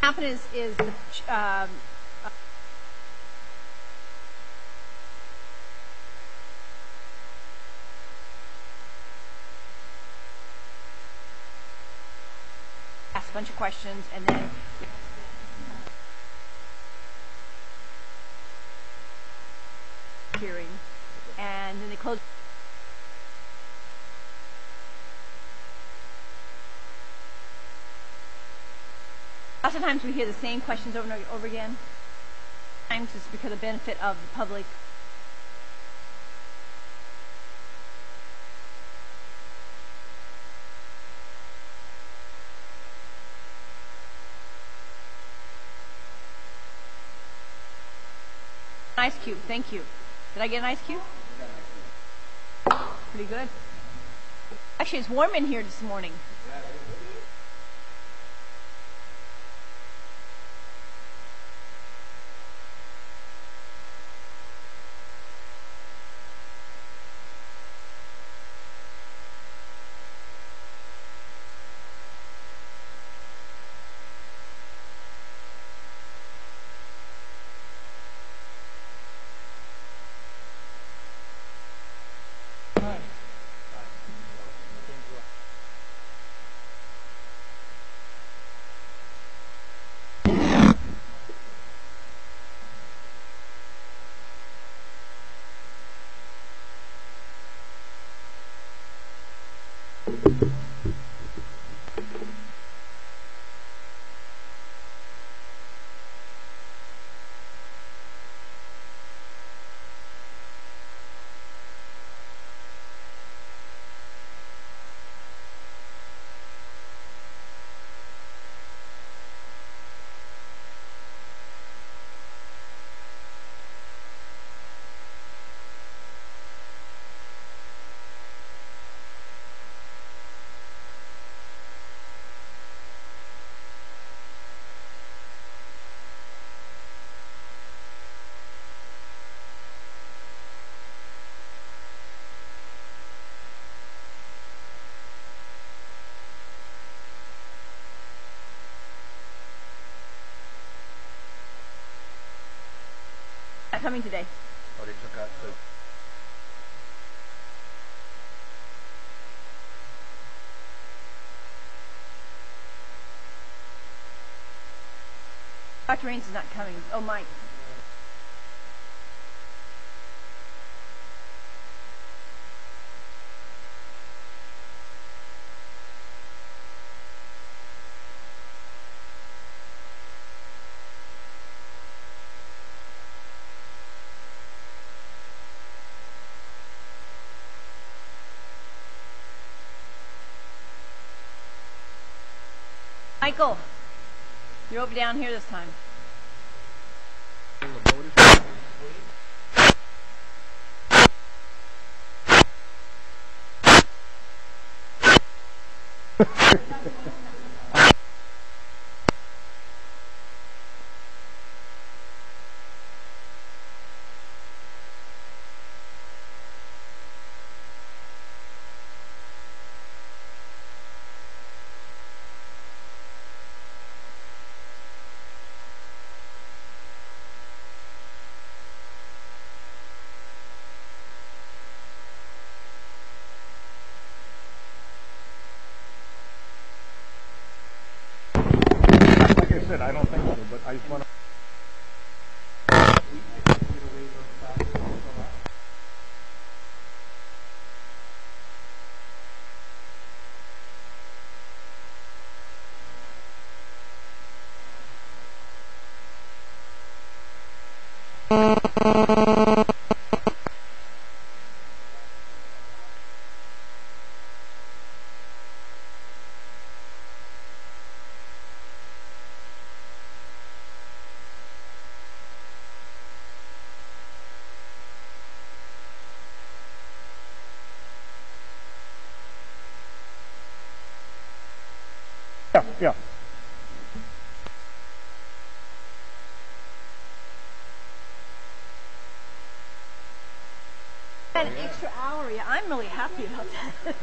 Confidence is the ask a bunch of questions and then hearing, and then they close. Lots of times we hear the same questions over and over again. Sometimes it's because of the benefit of the public. Ice cube, thank you. Did I get an ice cube? Pretty good. Actually, it's warm in here this morning. Not coming today. Oh, they took out the... Dr. Raines is not coming. Oh, Mike. Michael, you're over down here this time. I don't think so, but I just want to... Yeah. An extra hour, yeah, I'm really happy about that.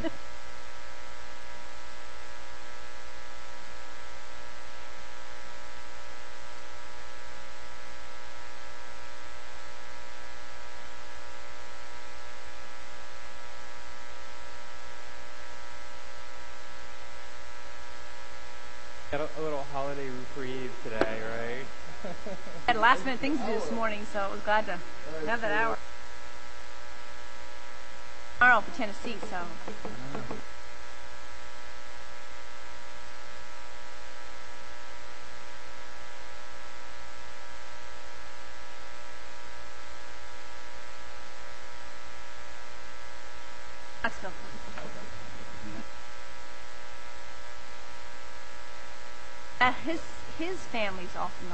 holiday reprieve today, right? I had last minute things to do this morning, so I was glad to have that hour. Tomorrow for Tennessee, so. That's still. His family's awesome.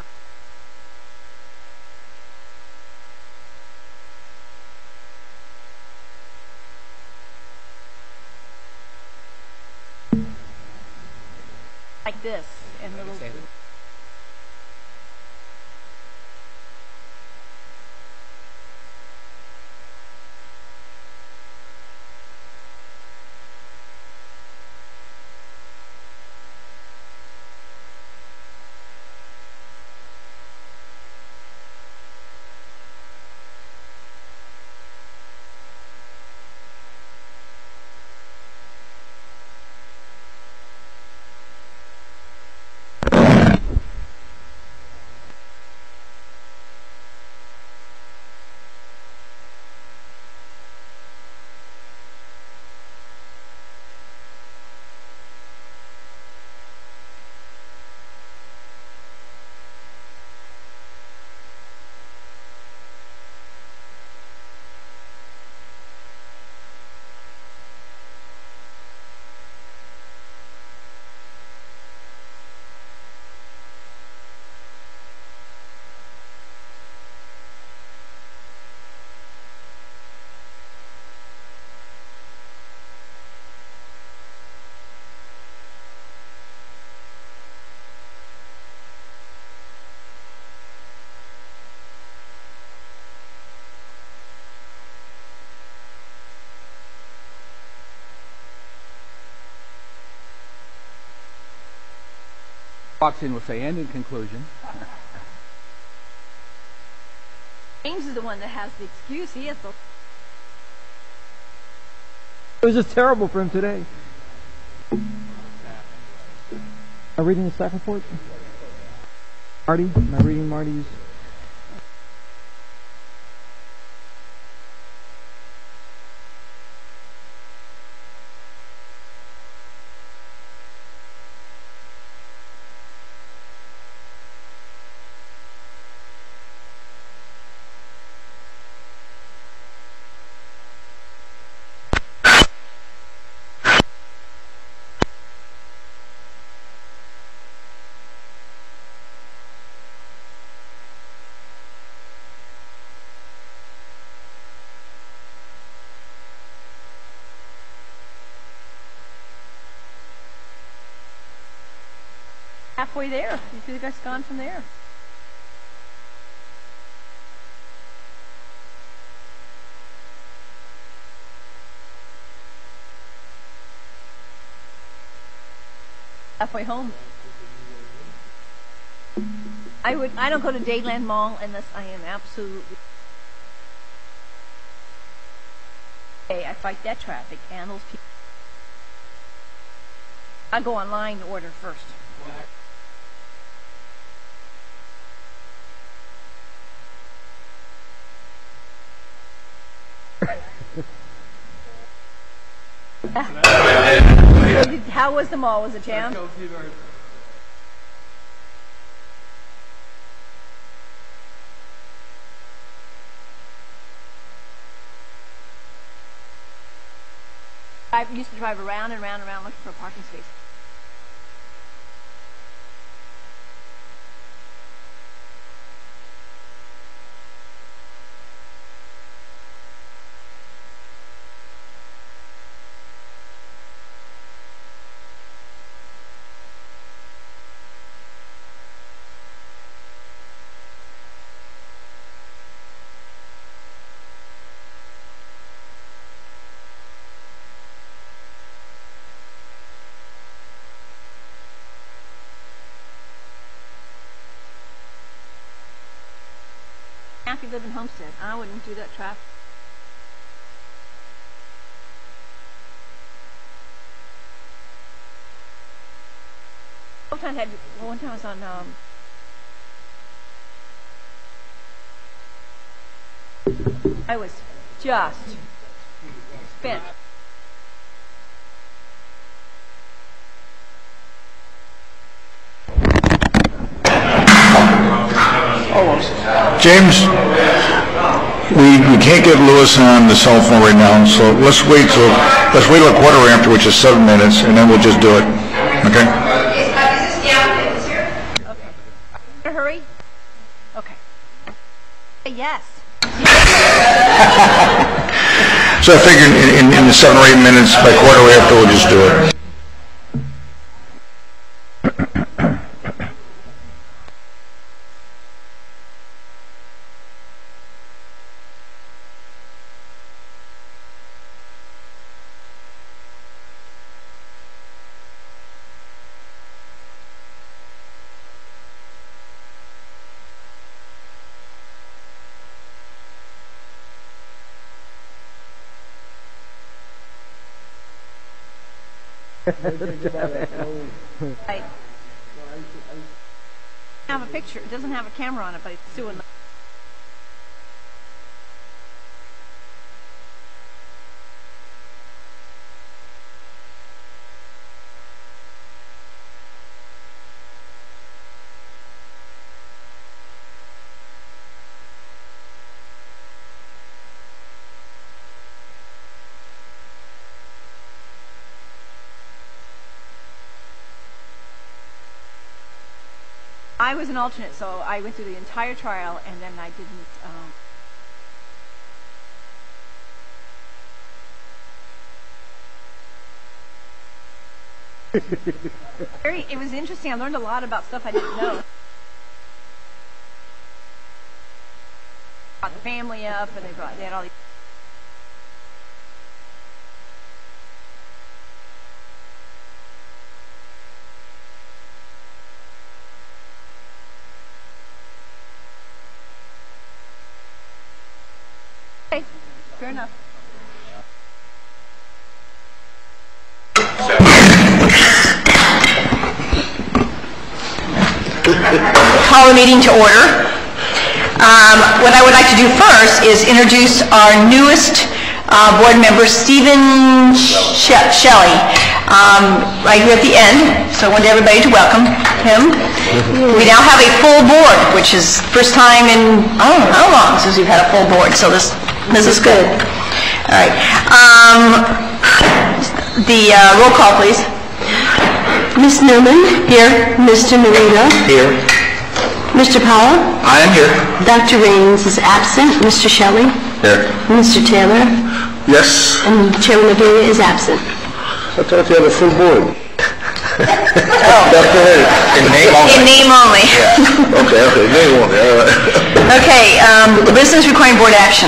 Like this, and little. Walks in will say, and in conclusion. James is the one that has the excuse. He has the. It was just terrible for him today. Am I reading the staff report? Marty? Am I reading Marty's? Halfway there. You could have just gone from there. Halfway home. I don't go to Dayland Mall unless I am absolutely. Hey, I fight that traffic and those people. I go online to order first. How was the mall? Was it jam? I used to drive around and around and around looking for a parking space. If you live in Homestead, I wouldn't do that traffic. time I was on, I was just spent. James, we can't get Lewis on the cell phone right now, so let's wait till a quarter after, which is 7 minutes, and then we'll just do it. Okay? Is this the outfit? Is here? Okay. In a hurry? Okay. Yes. So I figure in the 7 or 8 minutes, by quarter after, we'll just do it. I have a picture. It doesn't have a camera on it, but it's doing. I was an alternate, so I went through the entire trial, and then I didn't. It was interesting. I learned a lot about stuff I didn't know. Brought the family up, and they had all these. Okay, fair enough. Call the meeting to order. What I would like to do first is introduce our newest board member, Stephen Shelley, right here at the end. So I want everybody to welcome him. We now have a full board, which is first time in, I don't know how long since we've had a full board, so this is good. All right. The roll call, please. Ms. Newman? Here. Mr. Marino? Here. Mr. Powell? I am here. Dr. Raines is absent. Mr. Shelley? Here. Mr. Taylor? Yes. And Chairman Aguirre is absent. I thought you had a full board. In name only. In name only. Yeah. Okay, name only. All right. Okay, business requiring board action.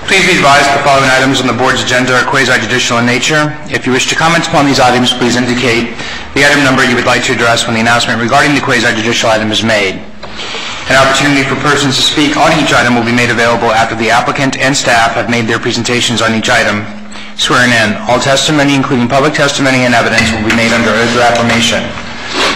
Please be advised the following items on the board's agenda are quasi-judicial in nature. If you wish to comment upon these items, please indicate the item number you would like to address when the announcement regarding the quasi-judicial item is made. An opportunity for persons to speak on each item will be made available after the applicant and staff have made their presentations on each item. Swearing in. All testimony, including public testimony and evidence, will be made under oath or affirmation.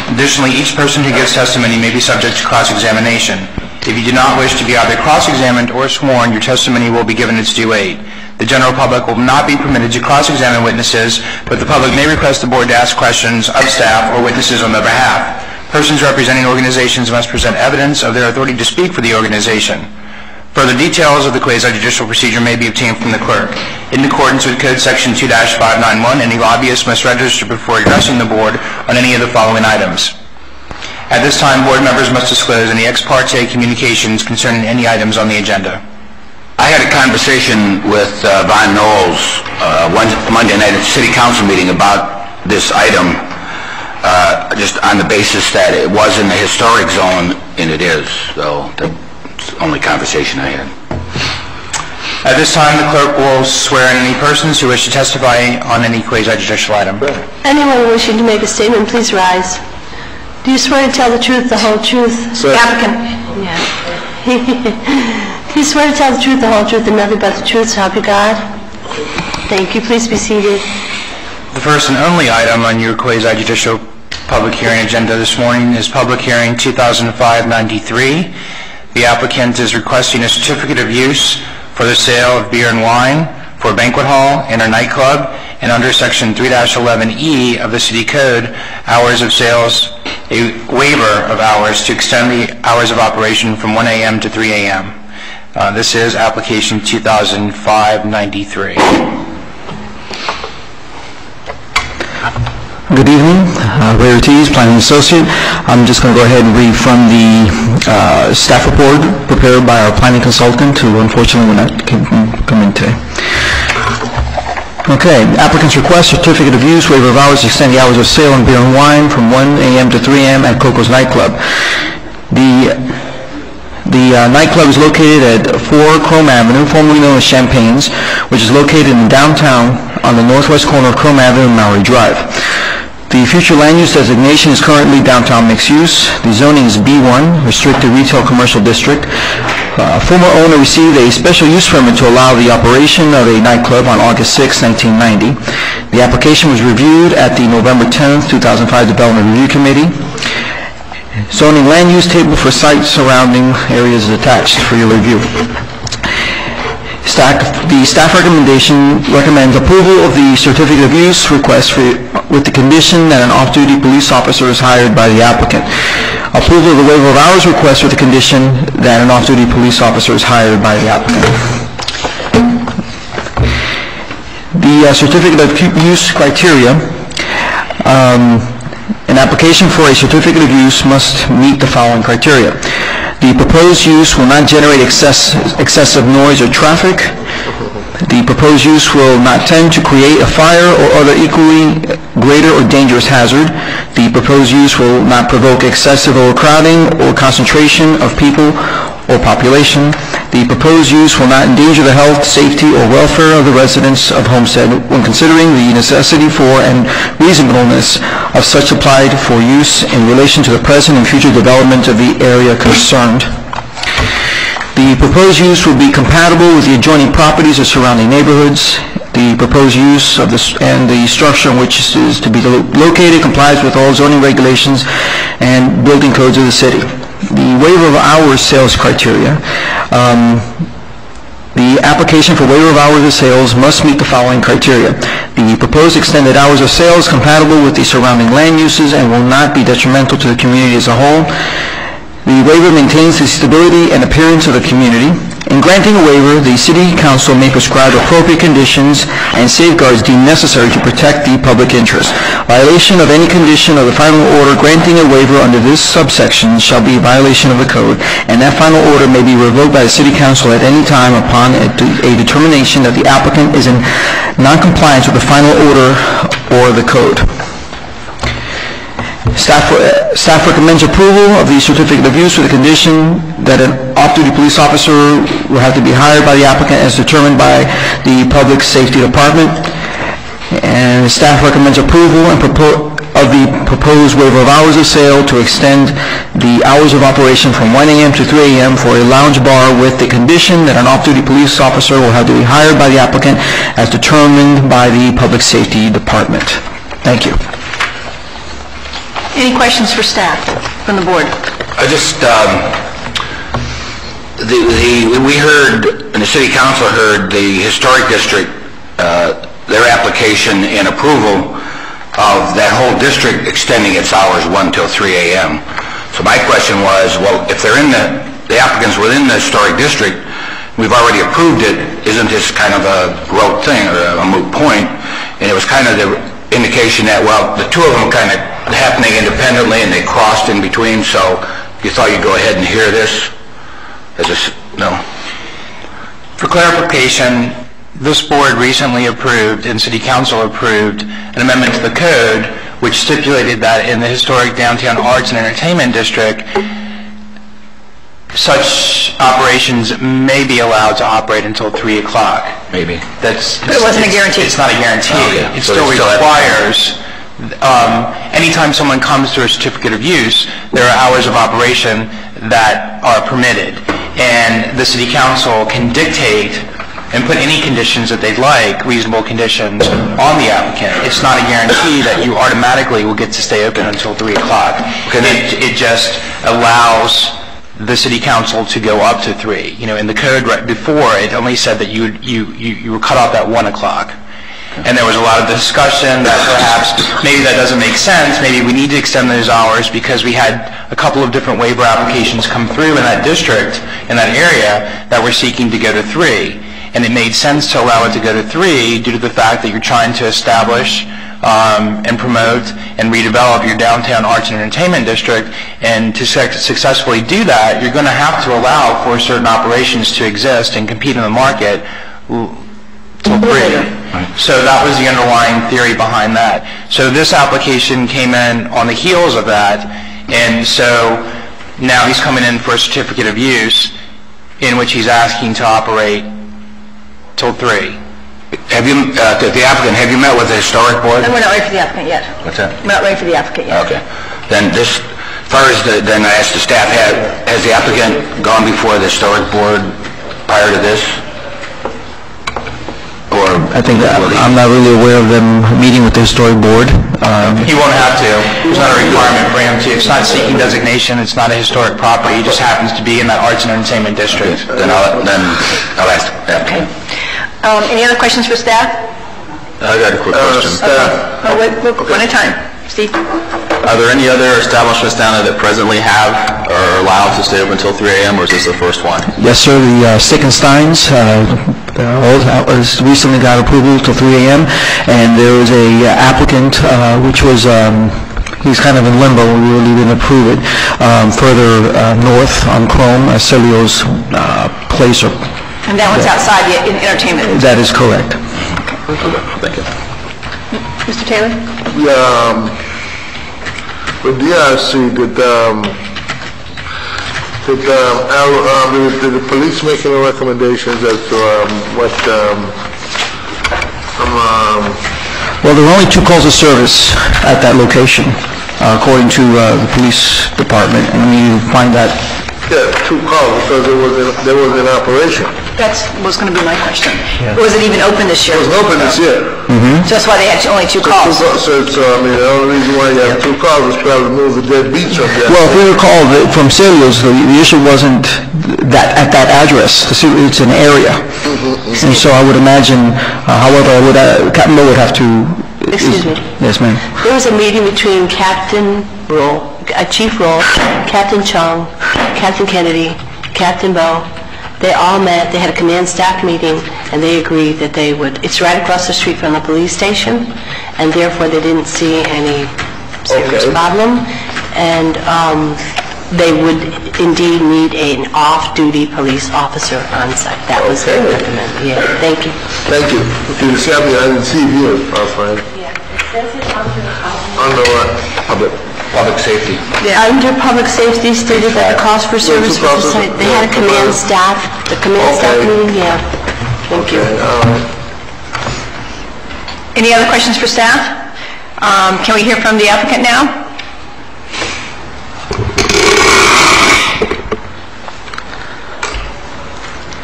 Additionally, each person who gives testimony may be subject to cross-examination. If you do not wish to be either cross-examined or sworn, your testimony will be given its due weight. The general public will not be permitted to cross-examine witnesses, but the public may request the board to ask questions of staff or witnesses on their behalf. Persons representing organizations must present evidence of their authority to speak for the organization. Further details of the quasi-judicial procedure may be obtained from the clerk. In accordance with Code Section 2-591, any lobbyist must register before addressing the board on any of the following items. At this time, board members must disclose any ex parte communications concerning any items on the agenda. I had a conversation with Von Knowles one Monday night at the City Council meeting about this item, just on the basis that it was in the historic zone, and it is. So that's the only conversation I had. At this time, the clerk will swear in any persons who wish to testify on any quasi-judicial item. Anyone wishing to make a statement, please rise. Do you swear to tell the truth, the whole truth? Sir. Applicant. Yeah. Do you swear to tell the truth, the whole truth, and nothing but the truth, so help you God? Thank you. Please be seated. The first and only item on your quasi-judicial public hearing agenda this morning is Public Hearing 2005-93. The applicant is requesting a certificate of use for the sale of beer and wine for a banquet hall and a nightclub, and under Section 3-11E of the City Code, hours of sales, a waiver of hours to extend the hours of operation from 1 a.m. to 3 a.m. This is application 2005-93. Good evening, Ray Ortiz, Planning Associate. I'm just going to go ahead and read from the staff report prepared by our planning consultant, who unfortunately will not come in today. Okay, applicant's request, certificate of use, waiver of hours, extend the hours of sale on beer and wine from 1 a.m. to 3 a.m. at Coco's Nightclub. The nightclub is located at 4 Chrome Avenue, formerly known as Champagne's, which is located in downtown on the northwest corner of Chrome Avenue and Maury Drive. The future land use designation is currently downtown mixed use. The zoning is B1, restricted retail commercial district. Former owner received a special use permit to allow the operation of a nightclub on August 6, 1990. The application was reviewed at the November 10, 2005 Development Review Committee. Zoning land use table for site surrounding areas is attached for your review. The staff recommends approval of the certificate of use request with the condition that an off-duty police officer is hired by the applicant. Approval of the waiver of hours request with the condition that an off-duty police officer is hired by the applicant. The certificate of use criteria. An application for a certificate of use must meet the following criteria. The proposed use will not generate excessive noise or traffic. The proposed use will not tend to create a fire or other equally greater or dangerous hazard. The proposed use will not provoke excessive overcrowding or concentration of people or population. The proposed use will not endanger the health, safety, or welfare of the residents of Homestead when considering the necessity for and reasonableness of such applied for use in relation to the present and future development of the area concerned. The proposed use will be compatible with the adjoining properties or surrounding neighborhoods. The proposed use of this and the structure in which it is to be located complies with all zoning regulations and building codes of the city. The waiver of hours sales criteria. The application for waiver of hours of sales must meet the following criteria. The proposed extended hours of sales compatible with the surrounding land uses and will not be detrimental to the community as a whole. The waiver maintains the stability and appearance of the community. In granting a waiver, the City Council may prescribe appropriate conditions and safeguards deemed necessary to protect the public interest. Violation of any condition of the final order granting a waiver under this subsection shall be a violation of the code, and that final order may be revoked by the City Council at any time upon a determination that the applicant is in non-compliance with the final order or the code. Staff recommends approval of the certificate of use with the condition that an off-duty police officer will have to be hired by the applicant as determined by the Public Safety Department. And staff recommends approval of the proposed waiver of hours of sale to extend the hours of operation from 1 a.m. to 3 a.m. for a lounge bar with the condition that an off-duty police officer will have to be hired by the applicant as determined by the Public Safety Department. Thank you. Any questions for staff from the board? I just, we heard, and the City Council heard the Historic District, their application and approval of that whole district extending its hours 1 till 3 a.m. So my question was, well, if they're in the applicants within the Historic District, we've already approved it, isn't this kind of a rote thing or a moot point? And it was kind of the indication that, well, the two of them kind of happening independently and they crossed in between, so you thought you'd go ahead and hear this? No? For clarification, this board recently approved and City Council approved an amendment to the code which stipulated that in the historic downtown arts and entertainment district, such operations may be allowed to operate until 3 o'clock. Maybe. But it wasn't a guarantee. It's not a guarantee. Oh, yeah. It still requires, anytime someone comes to a certificate of use, there are hours of operation that are permitted. And the City Council can dictate and put any conditions that they'd like, reasonable conditions, on the applicant. It's not a guarantee that you automatically will get to stay open until 3 o'clock. It just allows the city council to go up to 3. In the code right before, it only said that you were cut off at 1 o'clock. And there was a lot of discussion that perhaps maybe that doesn't make sense, maybe we need to extend those hours because we had a couple of different waiver applications come through in that district, in that area, that were seeking to go to 3. And it made sense to allow it to go to 3 due to the fact that you're trying to establish and promote and redevelop your downtown arts and entertainment district. And to successfully do that, you're going to have to allow for certain operations to exist and compete in the market till 3. So that was the underlying theory behind that. So this application came in on the heels of that, and so now he's coming in for a certificate of use in which he's asking to operate till 3. Have you, the applicant, have you met with the historic board? No, we're not ready for the applicant yet. What's that? We're not ready for the applicant yet. Okay. Then this, as far as then I asked the staff, has the applicant gone before the historic board prior to this? Or I think I'm not really aware of them meeting with the historic board. He won't have to. It's not a requirement for him to. It's not seeking designation. It's not a historic property. He just happens to be in that arts and entertainment district. Then I'll ask the applicant. Okay. Any other questions for staff? I got a quick question. One at a time. Steve? Are there any other establishments down there that presently have or are allowed to stay open until 3 a.m., or is this the first one? Yes, sir. The Stick and Steins recently got approval till 3 a.m. And there was a applicant which was he's kind of in limbo. We really didn't approve it. Further north on Chrome, Celio's place. And that one's outside the entertainment. That is correct. Okay. Thank you. Mr. Taylor? Yeah, with DRC, did the police make any recommendations as to Well, there were only 2 calls of service at that location, according to the police department, and you find that. Yeah, 2 calls because there was an operation. That was going to be my question. Yeah. Was it even open this year? It was open this year. Mm-hmm. So that's why they had only 2 calls. So I mean, the only reason why you have 2 calls was probably to move the dead beach from there. Well, if you recall, from Celio's, the issue wasn't that at that address. It's an area. Mm-hmm. And so I would imagine, however, Captain Lowe would have to... Excuse me. Yes, ma'am. There was a meeting between Chief Roll, Captain Chung, Captain Kennedy, Captain Bowe. They all met, they had a command staff meeting, and they agreed that they would, it's right across the street from the police station, and therefore they didn't see any serious problem, and they would indeed need an off-duty police officer on site. That was their recommendation. Yeah, thank you. Thank you. Okay, the champion, I didn't see you, our friend. Yeah, it says it Under what? Public safety. Under public safety stated that the cost for service with the site, they had a command staff, the command staff meeting, yeah. Thank you. Any other questions for staff? Can we hear from the applicant now?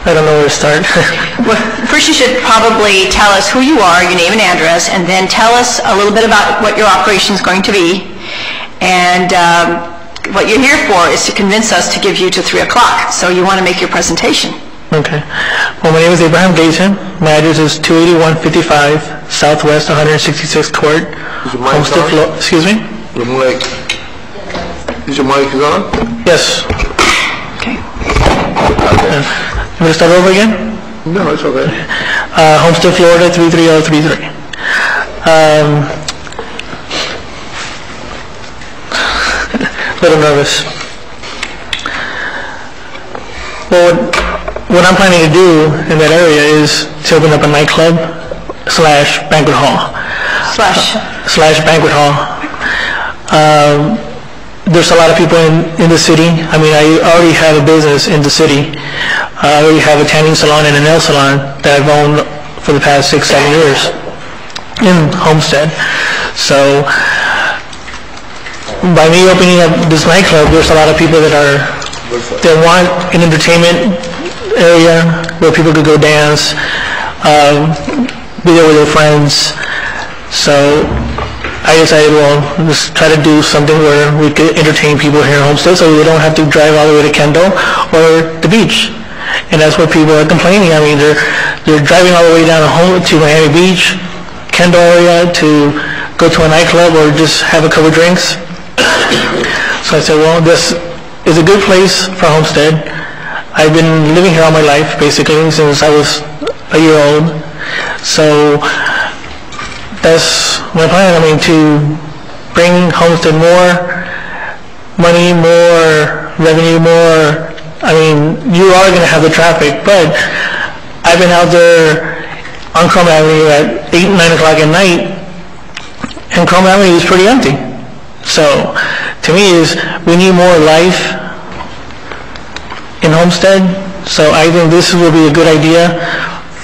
I don't know where to start. Well, first you should probably tell us who you are, your name and address, and then tell us a little bit about what your operation is going to be. And what you're here for is to convince us to give you to 3 o'clock. So you want to make your presentation. Okay. Well, my name is Abraham Gayton. My address is 28155 Southwest 166th Court. Homestead, excuse me? Your mic. Is your mic on? Yes. Okay. You want to start over again? No, it's okay. Homestead, Florida 33033. A little nervous. Well, what I'm planning to do in that area is to open up a nightclub slash banquet hall. Slash banquet hall. There's a lot of people in the city. I mean, I already have a business in the city. I already have a tanning salon and a nail salon that I've owned for the past 6-7 years in Homestead. So by me opening up this nightclub, there's a lot of people that want an entertainment area where people could go dance, be there with their friends. So I decided, well, let's try to do something where we could entertain people here in Homestead so they don't have to drive all the way to Kendall or the beach. And that's what people are complaining. I mean, they're driving all the way down to Miami Beach, Kendall area to go to a nightclub or just have a couple drinks. So I said, well, this is a good place for Homestead. I've been living here all my life, basically, since I was a year old. So that's my plan. I mean, to bring Homestead more money, more revenue, more. I mean, you are going to have the traffic, but I've been out there on Chrome Avenue at 8, 9 o'clock at night, and Chrome Avenue is pretty empty. So, to me, we need more life in Homestead. So I think this will be a good idea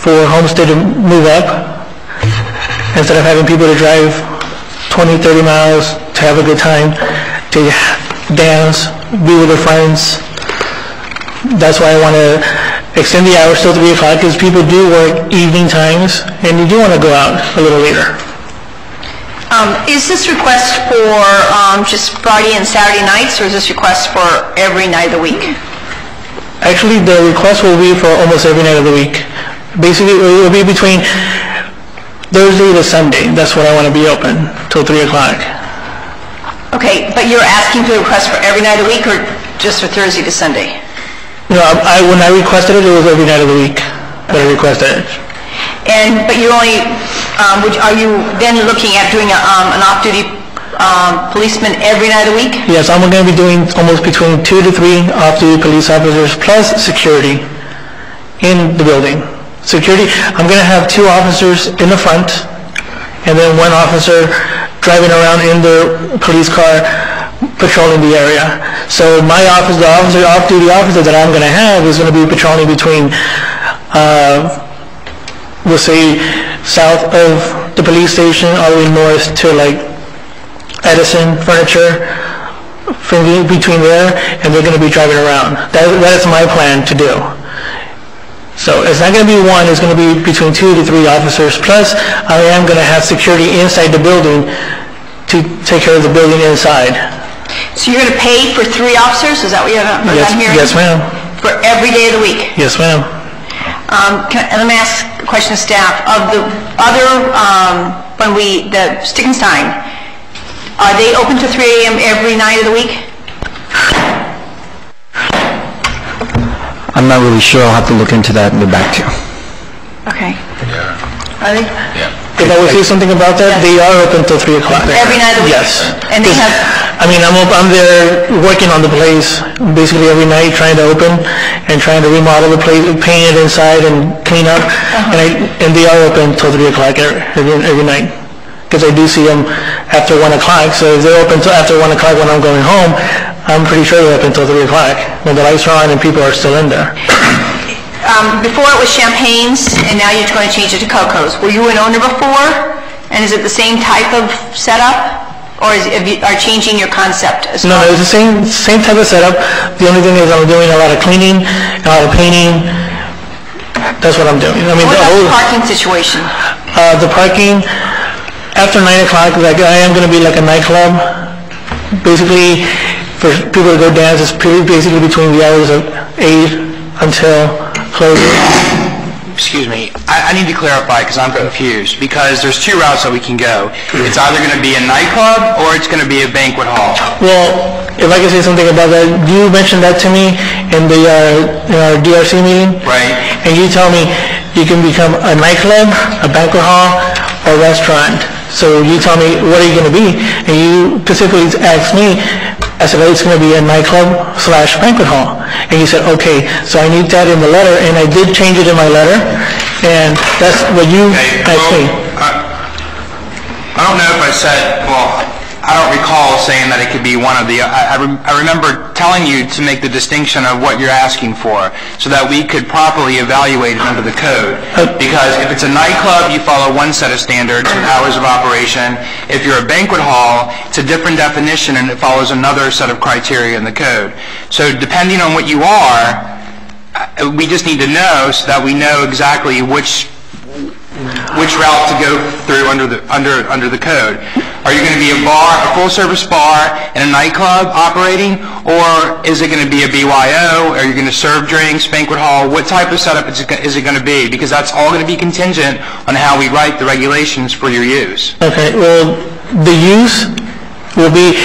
for Homestead to move up. Instead of having people to drive 20, 30 miles to have a good time, to dance, be with their friends. That's why I want to extend the hours till 3 o'clock, because people do work evening times, and you do want to go out a little later. Is this request for just Friday and Saturday nights, or is this request for every night of the week? Actually, the request will be for almost every night of the week. Basically, it will be between Thursday to Sunday. That's when I want to be open, till 3 o'clock. Okay, but you're asking for the request for every night of the week, or just for Thursday to Sunday? No, when I requested it, it was every night of the week that I requested it. But you only, are you then looking at doing an off-duty policeman every night of the week? Yes, I'm going to be doing almost between 2 to 3 off-duty police officers plus security in the building. Security, I'm going to have 2 officers in the front, and then 1 officer driving around in the police car patrolling the area. So my office, the off-duty officer that I'm going to have is going to be patrolling between, we'll say, south of the police station all the way north to like Edison Furniture, between there, and they're going to be driving around. That is my plan to do. So it's not going to be 1, it's going to be between 2 to 3 officers, plus I am going to have security inside the building to take care of the building inside. So you're going to pay for 3 officers? Is that what I'm hearing? Yes, ma'am. For every day of the week? Yes, ma'am. Let me ask a question of staff. Of the other, the Stick and Stein, are they open to 3 a.m. every night of the week? I'm not really sure. I'll have to look into that and get back to you. Okay. Yeah. Are they? Yeah. If I would say something about that, they are open till 3 o'clock. Every night of the week? Yes. And they have... I mean, I'm there working on the place basically every night, trying to open and trying to remodel the place, paint it inside and clean up. And they are open till 3 o'clock every night. Because I do see them after 1 o'clock. So if they're open till after 1 o'clock when I'm going home, I'm pretty sure they're open till 3 o'clock when the lights are on and people are still in there. Before it was Champagne's, and now you're going to change it to Coco's. Were you an owner before? And is it the same type of setup? Or are changing your concept as well? No, it's the same type of setup. The only thing is I'm doing a lot of cleaning, a lot of painting. That's what I'm doing. I mean, what about the parking situation? The parking, after 9 o'clock, like I am going to be like a nightclub. Basically, for people to go dance, it's basically between the hours of 8 until closing. Excuse me, I need to clarify because I'm confused, because there's 2 routes that we can go. It's either going to be a nightclub or it's going to be a banquet hall. Well, if I can say something about that, you mentioned that to me in our DRC meeting. Right. And you tell me you can become a nightclub, a banquet hall, or restaurant. So you tell me, what are you going to be? And you specifically asked me, I said, it's going to be a nightclub/banquet hall. And you said, okay, so I need that in the letter, and I did change it in my letter, and that's what you asked me. I don't know if I said, I don't recall saying that it could be one of the, I remember telling you to make the distinction of what you're asking for so that we could properly evaluate it under the code. Because if it's a nightclub, you follow one set of standards with hours of operation. If you're a banquet hall, it's a different definition and it follows another set of criteria in the code. So depending on what you are, we just need to know so that we know exactly which route to go through under the code. Are you going to be a bar, a full-service bar, and a nightclub operating, or is it going to be a BYO? Are you going to serve drinks, banquet hall? What type of setup is it going to be? Because that's all going to be contingent on how we write the regulations for your use. Okay, well, the use will be,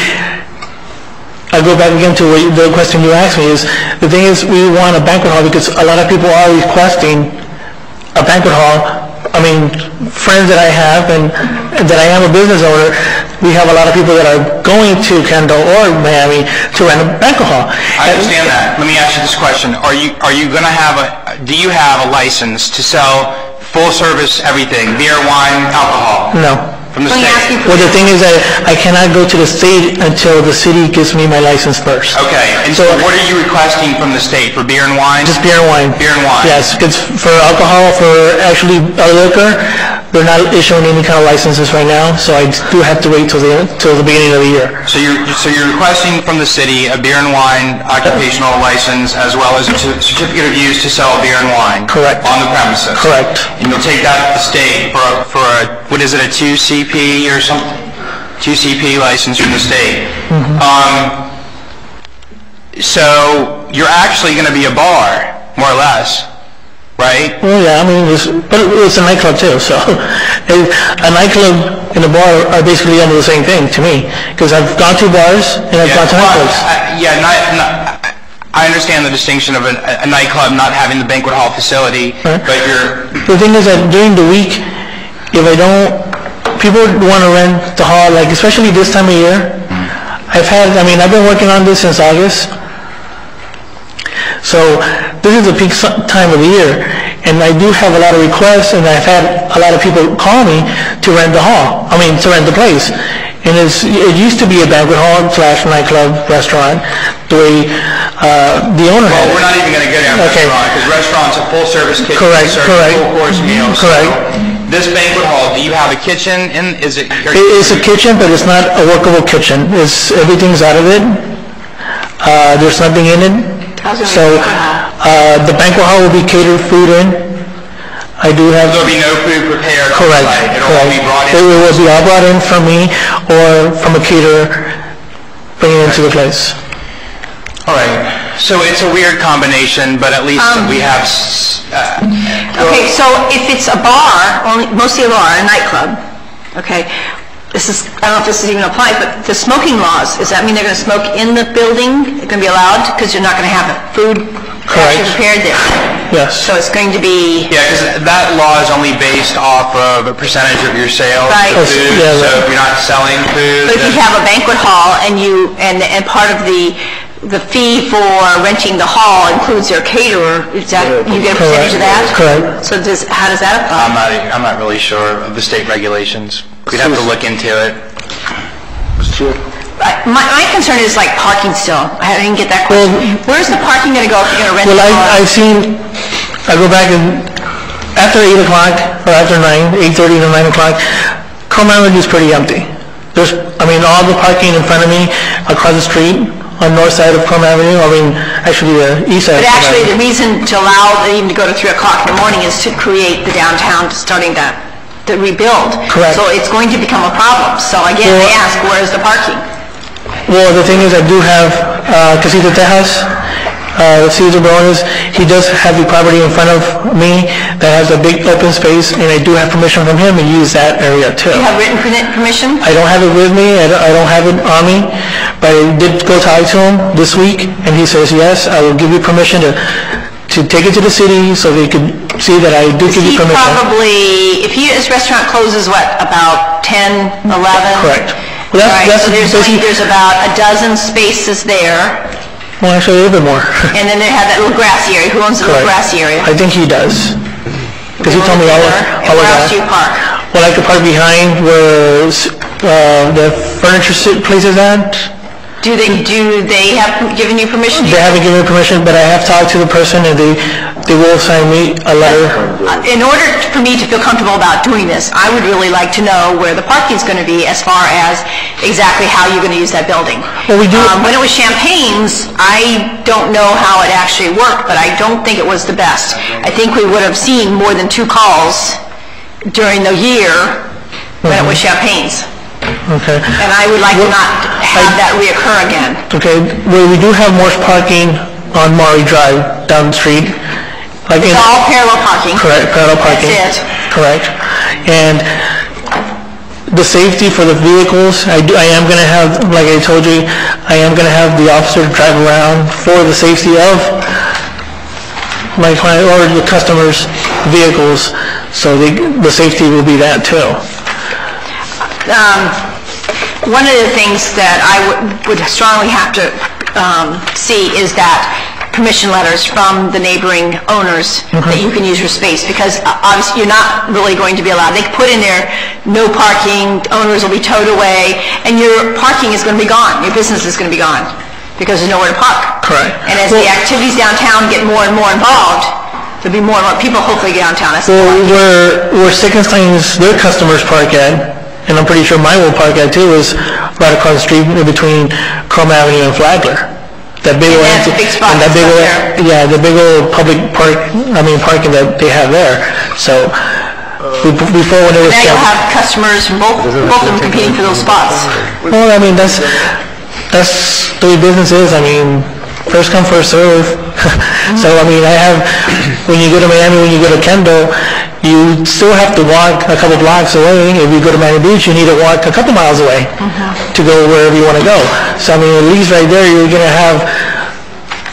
I'll go back again to the question you asked me, is the thing is we want a banquet hall because a lot of people are requesting a banquet hall. I mean, friends that I have and that I am a business owner, we have a lot of people that are going to Kendall or Miami to rent a banquet hall. I understand that. Let me ask you this question. Are you going to have do you have a license to sell full service everything, beer, wine, alcohol? No. From the state? Well, the thing is that I cannot go to the state until the city gives me my license first. Okay, and so what are you requesting from the state, for beer and wine? Just beer and wine. Beer and wine. Yes, because for alcohol, for actually liquor, they're not issuing any kind of licenses right now, so I do have to wait till the beginning of the year. So you're requesting from the city a beer and wine occupational license as well as a certificate of use to sell beer and wine. Correct. On the premises. Correct. And you'll take that to the state for a, what is it, a 2CP or something? 2CP license from the state. Mm-hmm. So you're actually going to be a bar, more or less, right? Well, yeah, I mean, but it's a nightclub too, so a nightclub and a bar are basically almost the same thing to me, because I've gone to bars and I've gone to nightclubs. I understand the distinction of a nightclub not having the banquet hall facility, but The thing is that during the week, if I don't, people want to rent the hall, like especially this time of year. I've been working on this since August. So this is the peak time of the year, and I do have a lot of requests, and I've had a lot of people call me to rent the hall, to rent the place. And it used to be a banquet hall / nightclub restaurant, the way the owner had it. Well, we're not even going to get into restaurant, because restaurant's a full-service kitchen. Correct. Full-course meal. Correct. So this banquet hall, do you have a kitchen? It's a kitchen, but it's not a workable kitchen. Everything's out of it. There's nothing in it. So the banquet hall will be catered food in. I do have... There'll be no food prepared. Correct. It'll all be brought in. It will be all brought in from me or from a caterer bringing it into the place. All right. So it's a weird combination, but at least we have... Okay, so if it's a bar, mostly a bar, a nightclub, okay, I don't know if this even applies, but the smoking laws, does that mean they're going to smoke in the building? They're going to be allowed? Because you're not going to have food actually prepared there. Yes. So it's going to be... Yeah, because that law is only based off of a percentage of your sales of food, so if you're not selling food... But if you have a banquet hall and part of the fee for renting the hall includes their caterer, you get a percentage of that? Correct. So how does that apply? I'm not really sure of the state regulations. We'd have to look into it. My concern is like parking still. I didn't get that question. Where's the parking going to go if you're going to rent the hall? I go back and after 8 o'clock or after 8:30 to 9 o'clock, Chrome Avenue is pretty empty. There's, all the parking in front of me across the street on north side of Chrome Avenue, actually the east side. But actually the reason to allow them to go to 3 o'clock in the morning is to create the downtown starting to rebuild. Correct. So it's going to become a problem. So again, I ask, where's the parking? Well, the thing is, I do have Casita Tejas, Cesar Barones. He does have the property in front of me that has a big open space, and I do have permission from him to use that area too. Do you have written permission? I don't have it with me. I don't have it on me, but I did go talk to him this week, and he says, yes, I will give you permission to take it to the city so they could see that I do give you permission. His restaurant closes about 10, 11? Correct. Well, so there's about a dozen spaces there. Well, actually, a little bit more. And then they have that little grassy area. Who owns the little grassy area? I think he does. Because he told me all of that. Where else do you park? Well, I could park behind where the furniture place is at. Do they have given you permission? They haven't given me permission, but I have talked to the person, and they will send me a letter. In order for me to feel comfortable about doing this, I would really like to know where the parking is going to be as far as exactly how you're going to use that building. Well, we do. When it was Champagne's, I don't know how it actually worked, but I don't think it was the best. I think we would have seen more than 2 calls during the year when it was Champagne's. Okay. And I would like to not have that reoccur again. Okay, well, we do have more parking on Maury Drive down the street. Like It's all parallel parking. Correct, parallel parking. That's it. Correct. And the safety for the vehicles, I am going to have, like I told you, I am going to have the officer drive around for the safety of my client or the customers' vehicles, so the safety will be that too. One of the things that I would strongly have to see is that permission letters from the neighboring owners that you can use your space, because obviously you're not really going to be allowed. They put in there no parking, owners will be towed away, and your parking is going to be gone. Your business is going to be gone because there's nowhere to park. Correct. And as the activities downtown get more and more involved, there'll be more and more people hopefully downtown. That's where Sickenstein's, their customers park at, and I'm pretty sure mine will park at too, is right across the street in between Chrome Avenue and Flagler. That big old, that's a big spot. and that big old, yeah, the big old public parking that they have there. So before, when it was now you'll have customers from both of them competing for those spots. Well, I mean, that's the way business is. I mean, first come, first serve. So I mean, when you go to Miami, when you go to Kendall, you still have to walk a couple blocks away. If you go to Miami Beach, you need to walk a couple miles away to go wherever you want to go. So I mean, at least right there, you're going to have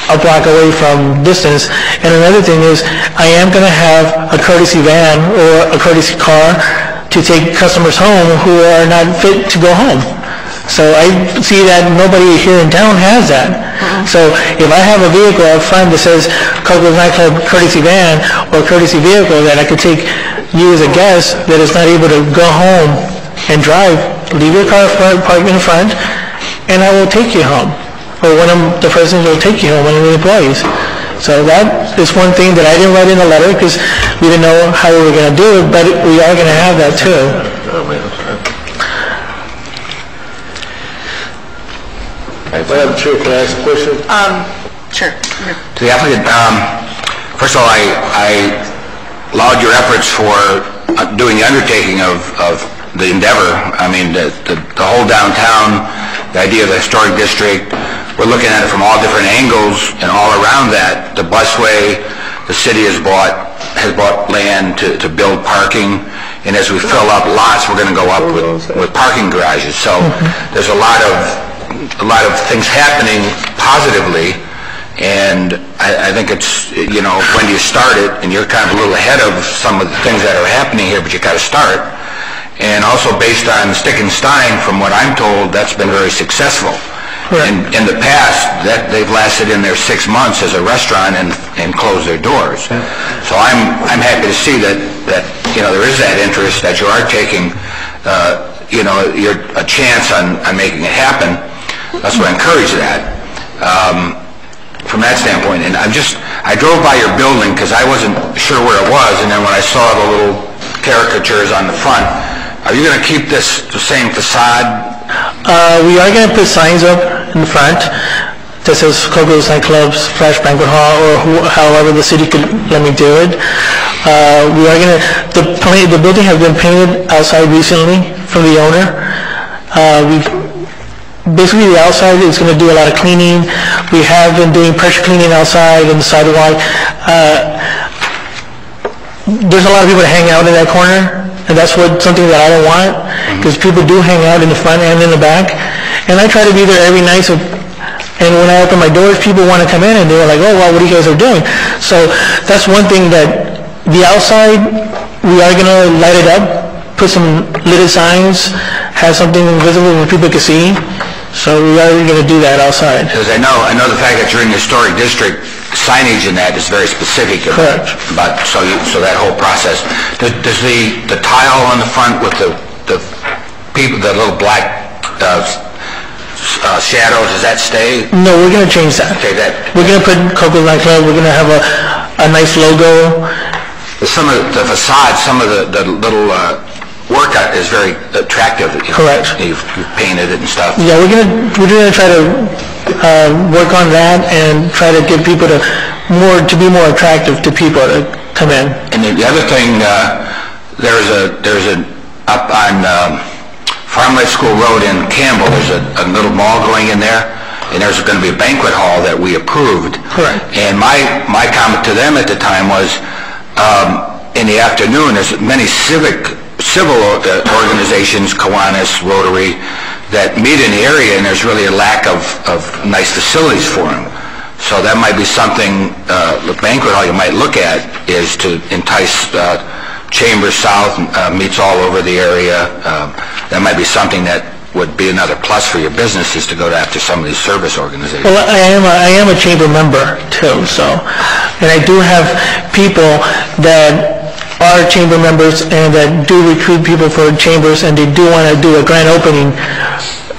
a block away from distance. And another thing is, I am going to have a courtesy van or a courtesy car to take customers home who are not fit to go home. So I see that nobody here in town has that. So if I have a vehicle up front that says Coco's Nightclub courtesy van or courtesy vehicle that I could take you as a guest that is not able to go home and drive, leave your car parked in front, and I will take you home. Or one of the persons will take you home, one of the employees. So that is one thing that I didn't write in the letter because we didn't know how we were going to do it, but we are going to have that too. Madam Chair, can I ask a question? Sure. To the applicant, first of all, I laud your efforts for doing the undertaking of the endeavor. I mean, the whole downtown, the idea of the historic district, we're looking at it from all different angles and all around that. The busway, the city has bought land to build parking, and as we fill up lots, we're going to go up with parking garages. So there's a lot of things happening positively, and I think it's, you know, when you start it, and you're kind of a little ahead of some of the things that are happening here, but you got to start. And also based on Stick and Stein, from what I'm told, that's been very successful. In the past, that they've lasted in there 6 months as a restaurant and closed their doors. So I'm happy to see that you know, there is that interest, that you are taking you know, you're a chance on making it happen. That's why I encourage that. From that standpoint, and I drove by your building because I wasn't sure where it was, and then when I saw the little caricatures on the front, are you going to keep this the same facade? We are going to put signs up in the front that says Coco's Nightclubs / Banquet Hall, or however the city could let me do it. We are going to, the building has been painted outside recently from the owner. Basically, the outside is going to do a lot of cleaning. We have been doing pressure cleaning outside and the sidewalk. There's a lot of people that hang out in that corner, and that's something that I don't want, because people do hang out in the front and in the back. And I try to be there every night, and when I open my doors, people want to come in, and they're like, oh, wow, what you guys are doing? So that's one thing, that the outside, we are going to light it up, put some lighted signs, have something visible where people can see. So we are going to do that outside. Because I know the fact that you're in the historic district, signage in that is very specific. Correct. But so that whole process, does the tile on the front with the people, the little black shadows, does that stay? No, we're going to change that. Okay, we're going to put Coco's Nightclub. We're going to have a nice logo. Some of the facade, some of the little work is very attractive. Correct. You've painted it and stuff. Yeah, we're gonna try to work on that and try to get people to be more attractive to people to come in. And the other thing, there's a up on Farm Life School Road in Campbell. There's a little mall going in there, and there's going to be a banquet hall that we approved. Correct. And my comment to them at the time was, in the afternoon, there's many civil organizations, Kiwanis, Rotary, that meet in the area, and there's really a lack of nice facilities for them. So that might be something, the banquet hall you might look at, is to entice Chambers South, meets all over the area. That might be something that would be another plus for your business, is to go after some of these service organizations. Well, I am a chamber member too, and I do have people that are chamber members and that do recruit people for chambers, and they do want to do a grand opening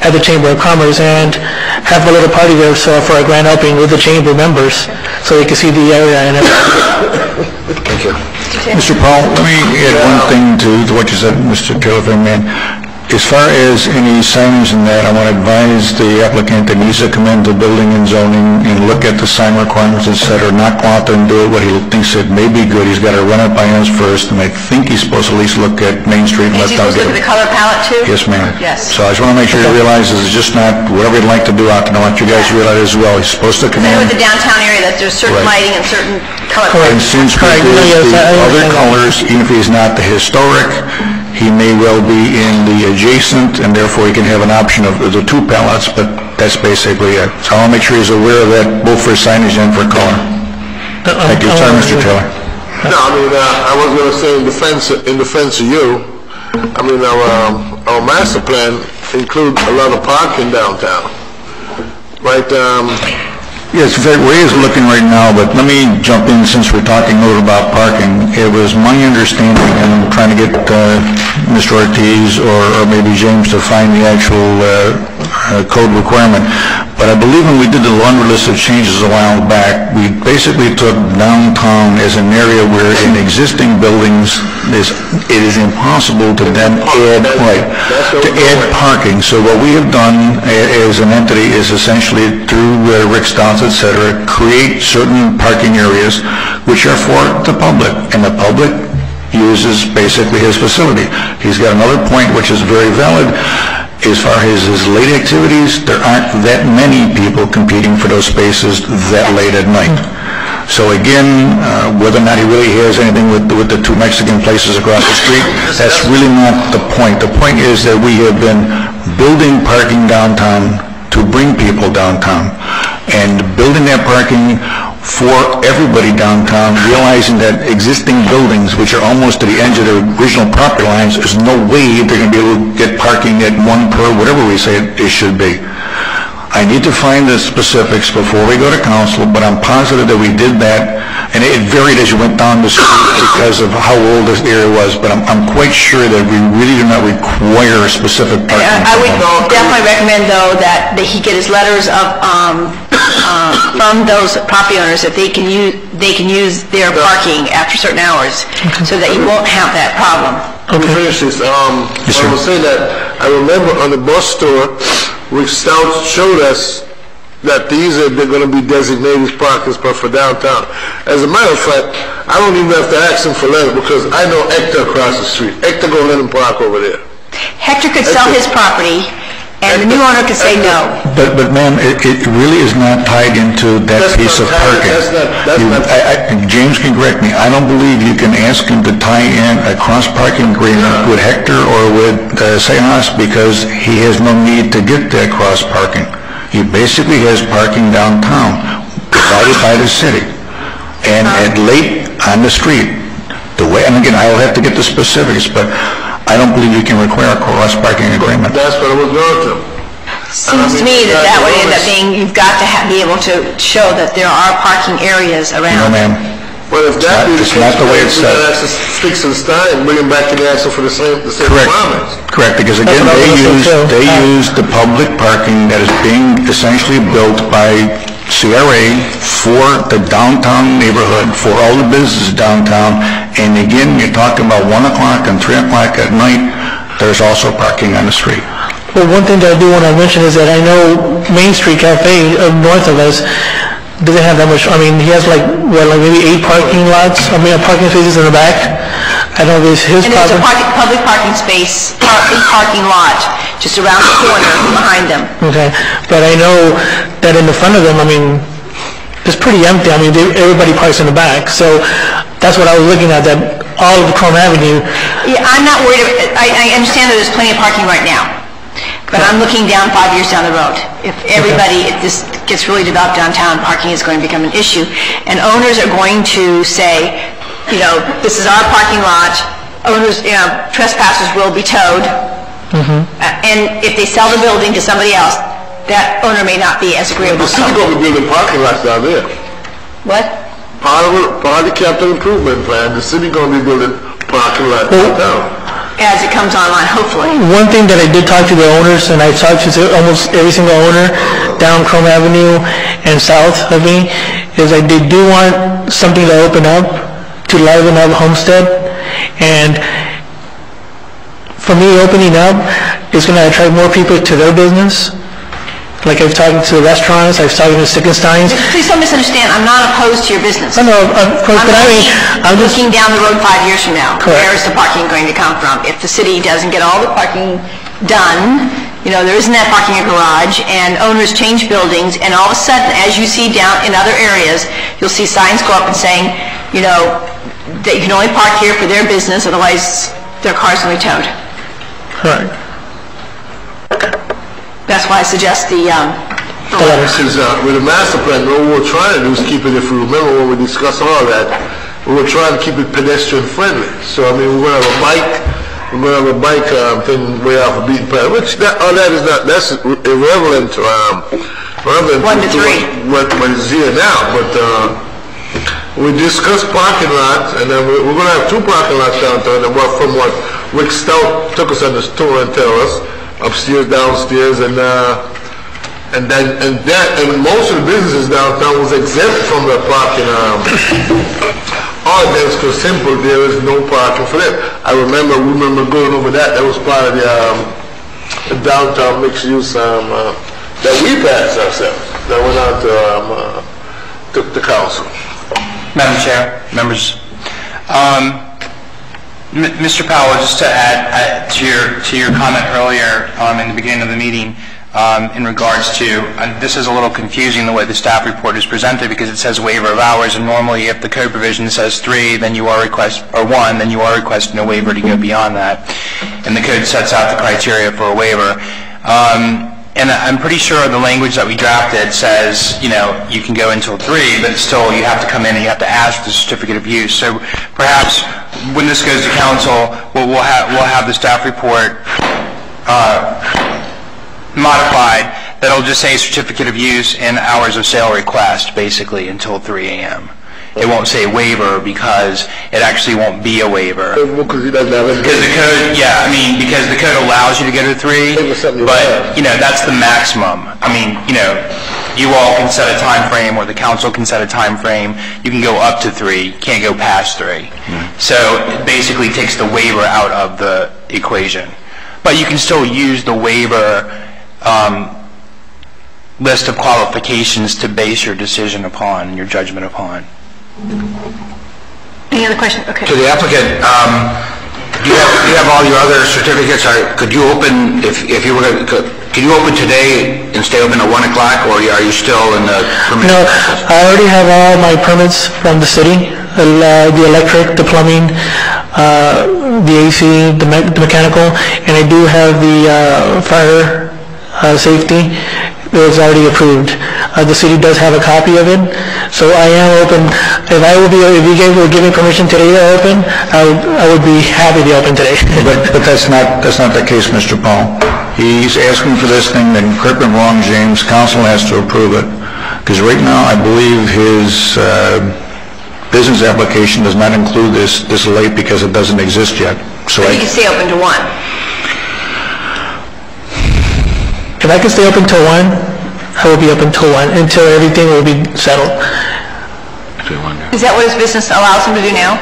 at the Chamber of Commerce and have a little party there for a grand opening with the chamber members so they can see the area and everything. Thank you. Mr. Paul, let me add one thing to what you said, Mr. Taylor, man. As far as any signage and that, I want to advise the applicant that needs to come into building and zoning and look at the sign requirements, et cetera, not go out there and do what he thinks it may be good. He's got to run it by us first, and I think he's supposed to at least look at Main Street and let them get it. Is he supposed to look at the color palette too? Yes, ma'am. Yes. So I just want to make sure he realizes it's just not whatever he'd like to do out there. I want you guys to realize as well, he's supposed to come in. With the downtown area, that there's certain lighting and certain color And palette. since we do the other colors, even if he's not the historic, he may well be in the adjacent, and therefore he can have an option of the two palettes, but that's basically it. So I'll make sure he's aware of that, both for signage and for color. Thank you. Sorry, Mr. Taylor. No, I mean, I was going to say in defense of you, I mean, our master plan includes a lot of parking downtown, right? Yes, Ray is looking right now, but let me jump in since we're talking a little about parking. It was my understanding, and I'm trying to get Mr. Ortiz or maybe James to find the actual code requirement, but I believe when we did the laundry list of changes a while back, we basically took downtown as an area where in existing buildings it is impossible to then add parking. So what we have done as an entity is essentially through Rick Stouts, et cetera, create certain parking areas which are for the public, and the public uses basically his facility. He's got another point which is very valid. As far as his late activities, there aren't that many people competing for those spaces that late at night. So again, whether or not he really has anything with the two Mexican places across the street, that's really not the point. The point is that we have been building parking downtown to bring people downtown, and building that parking for everybody downtown, realizing that existing buildings, which are almost to the edge of their original property lines, there's no way they're going to be able to get parking at one per whatever we say it should be. I need to find the specifics before we go to council, but I'm positive that we did that, and it varied as you went down the street because of how old this area was, but I'm quite sure that we really do not require a specific parking. I would definitely recommend, though, that he get his letters of from those property owners that they can use their parking after certain hours, so that you won't have that problem. Let me finish this. I was saying that I remember on the bus tour, Rick Stouts showed us that these are going to be designated parking spots for downtown. As a matter of fact, I don't even have to ask him for letters because I know Hector across the street. Hector going to let him park over there. Hector could sell his property, and the new owner could say no. But ma'am, it really is not tied into that piece of parking. James can correct me. I don't believe you can ask him to tie in a cross-parking agreement with Hector or with Seance, because he has no need to get that cross-parking. He basically has parking downtown provided by the city, and at late on the street. And again, I'll have to get the specifics, but I don't believe you can require a cross-parking agreement. That's what I was going to. Seems to me that would end up being, you've got to be able to show that there are parking areas around. No, ma'am. Well, if that be the case, not the way it's set. That's to fix and start and bring them back to the action for the same requirements. Correct, because again, they use the public parking that is being essentially built by CRA for the downtown neighborhood, for all the businesses downtown, and again, you're talking about 1 o'clock and 3 o'clock at night, there's also parking on the street. Well, one thing that I do want to mention is that I know Main Street Cafe north of us doesn't have that much. I mean, he has like maybe 8 parking lots. I mean, parking spaces in the back. I don't know if it's his And there's a property. public parking space, parking lot, just around the corner behind them. Okay, but I know that in the front of them, I mean, it's pretty empty. I mean, everybody parks in the back. So that's what I was looking at, that all of Chrome Avenue. Yeah, I'm not worried. I understand that there's plenty of parking right now, but I'm looking down 5 years down the road. If if this gets really developed downtown, parking is going to become an issue, and owners are going to say, this is our parking lot. Owners, trespassers will be towed, and if they sell the building to somebody else, that owner may not be as agreeable. The city going to be building parking lots down there. What? Part of the capital improvement plan, the city going to be building parking lots downtown. As it comes online, hopefully. One thing that I did talk to the owners, and I talked to almost every single owner down Chrome Avenue and south of me, is that they do want something to open up, to liven up Homestead. And for me, opening up is going to attract more people to their business. Like I've talked to the restaurants, I've talked to Sickenstein's. Please don't misunderstand. I'm not opposed to your business. I know, of course, but I mean, I'm just looking down the road 5 years from now. Correct. Where is the parking going to come from? If the city doesn't get all the parking done, there isn't that parking in a garage, and owners change buildings, and all of a sudden, as you see down in other areas, you'll see signs go up and saying, they can only park here for their business, otherwise their cars will be towed. correct. That's why I suggest the With the master plan, what we're trying to do is keep it, if you remember when we discussed all that, we were trying to keep it pedestrian friendly. So, I mean, we're going to have a bike thing way off a beaten path, which that's irrelevant to 1 to 3. What is here now. But we discussed parking lots, and then we're going to have 2 parking lots downtown, and from what Rick Stout took us on this tour and tell us, upstairs, downstairs, and most of the businesses downtown was exempt from the parking ordinance, because simple, there is no parking for them. We remember going over that. That was part of the downtown mixed use that we passed ourselves. That went out to the council. Madam Chair, members. Mr. Powell, just to add to your comment earlier in the beginning of the meeting in regards to, this is a little confusing the way the staff report is presented, because it says waiver of hours, and normally if the code provision says 3, then you are 1, then you are requesting a waiver to go beyond that, and the code sets out the criteria for a waiver. And I'm pretty sure the language that we drafted says, you can go until 3, but still you have to come in and you have to ask for the certificate of use. So perhaps when this goes to council, we'll have the staff report modified. That'll just say certificate of use and hours of sale request, basically, until 3 a.m. It won't say waiver, because it actually won't be a waiver. Because the code, because the code allows you to go to 3, but that's the maximum. You all can set a time frame, or the council can set a time frame. You can go up to 3, can't go past 3. So it basically takes the waiver out of the equation. But you can still use the waiver list of qualifications to base your decision upon, your judgment upon. Any other questions? Okay. To the applicant, do you have all your other certificates? Could you open, if you were going to, could you open today and stay open at 1 o'clock, or are you still in the permit? No, I already have all my permits from the city, the electric, the plumbing, the AC, the mechanical, and I do have the fire safety. It was already approved. The city does have a copy of it, so I am open. If you guys were giving permission today to open, I would be happy to open today. But that's not the case, Mr. Paul. He's asking for this thing, then correct me if I'm wrong, James, council has to approve it. Because right now, I believe his business application does not include this late, because it doesn't exist yet. So you can stay open to 1. If I can stay open till 1, I will be up until 1, until everything will be settled. Is that what his business allows him to do now?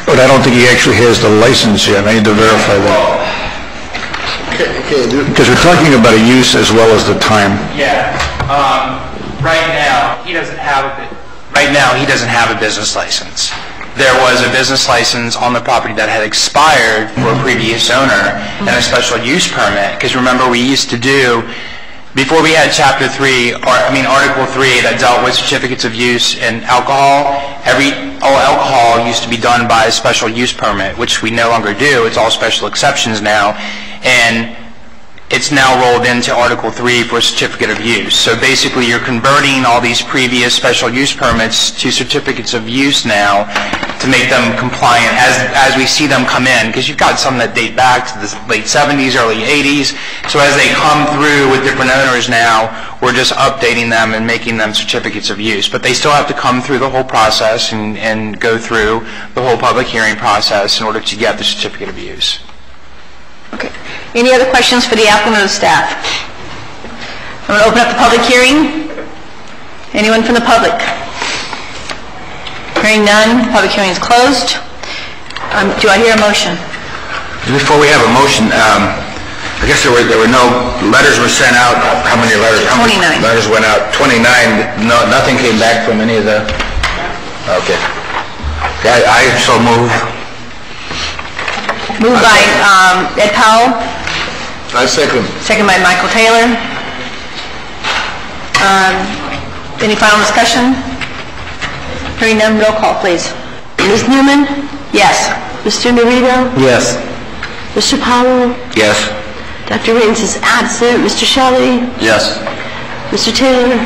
But I don't think he actually has the license yet. I need to verify that. Because we're talking about a use as well as the time. Yeah. Right now, he doesn't have a business license. There was a business license on the property that had expired for a previous owner and a special use permit. Because remember, we used to do, before we had Chapter 3, Article 3 that dealt with certificates of use and alcohol, all alcohol used to be done by a special use permit, which we no longer do. It's all special exceptions now. And it's now rolled into Article 3 for certificate of use. So basically, you're converting all these previous special use permits to certificates of use now to make them compliant as we see them come in, because you've got some that date back to the late 70s, early 80s. So as they come through with different owners now, we're just updating them and making them certificates of use. But they still have to come through the whole process and go through the whole public hearing process in order to get the certificate of use. Okay. Any other questions for the applicant or the staff? I'm going to open up the public hearing. Anyone from the public? Hearing none, public hearing is closed. Do I hear a motion? Before we have a motion, I guess there were no letters were sent out. How many letters? 29. Letters went out. 29. No, nothing came back from any of the. Okay. I so move. Moved by Ed Powell. I second. Second by Michael Taylor. Any final discussion? Hearing none, roll call, please. Ms. Newman? Yes. Mr. Norito? Yes. Mr. Powell? Yes. Dr. Raines is absent. Mr. Shelley? Yes. Mr. Taylor?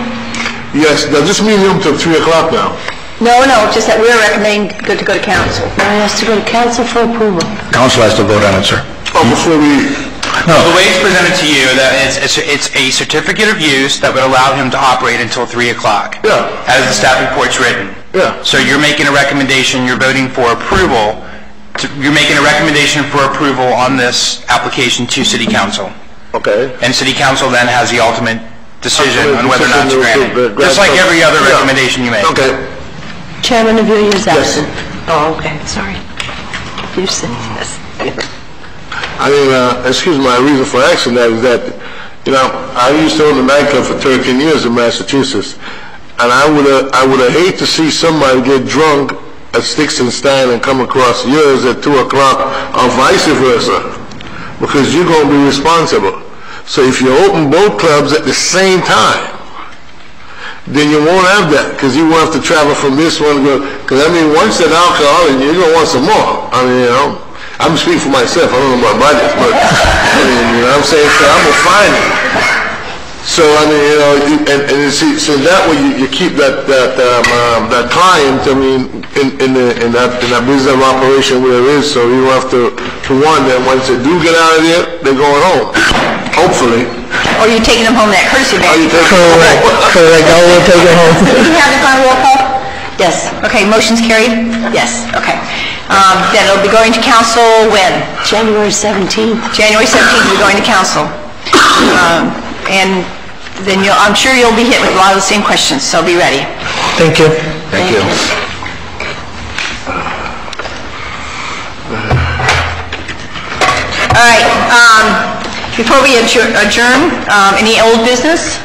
Yes, now this meeting until 3 o'clock now. No, just that we're recommending to go to council. Now it has to go to council for approval. Council has to vote on it, sir. Oh, before we... No. The way it's presented to you, that it's a certificate of use that would allow him to operate until 3 o'clock. Yeah. As the staff report's written. Yeah. So you're making a recommendation, you're voting for approval, you're making a recommendation for approval on this application to City Council. Okay. And City Council then has the ultimate decision on whether or not to grant it. Just like every other recommendation you make. Okay. Chairman Avilia is absent. Oh, okay, sorry. You said yes. Excuse my reason for asking that is that, I used to own a nightclub for 13 years in Massachusetts, and I would have hate to see somebody get drunk at Sticks and Stein and come across yours at 2 o'clock or vice versa, because you're going to be responsible. So if you open both clubs at the same time, then you won't have that, because you won't have to travel from this one to go, because once that alcohol, and you're going to want some more. I'm speaking for myself, I don't know about budgets, but, you know what I'm saying, so I'm going to find it. So, so that way you keep that client, in that business of operation where it is, so you don't have to warn them once they do get out of there, they're going home, hopefully. Or you're taking them home that courtesy van. Correct. I will take it home. Do you have the final roll call? Yes. Okay, motion's carried? Yes, okay. Then it'll be going to council when? January 17th. January 17th, we're going to council. And then I'm sure you'll be hit with a lot of the same questions, so be ready. Thank you. Thank you. All right, before we adjourn, any old business?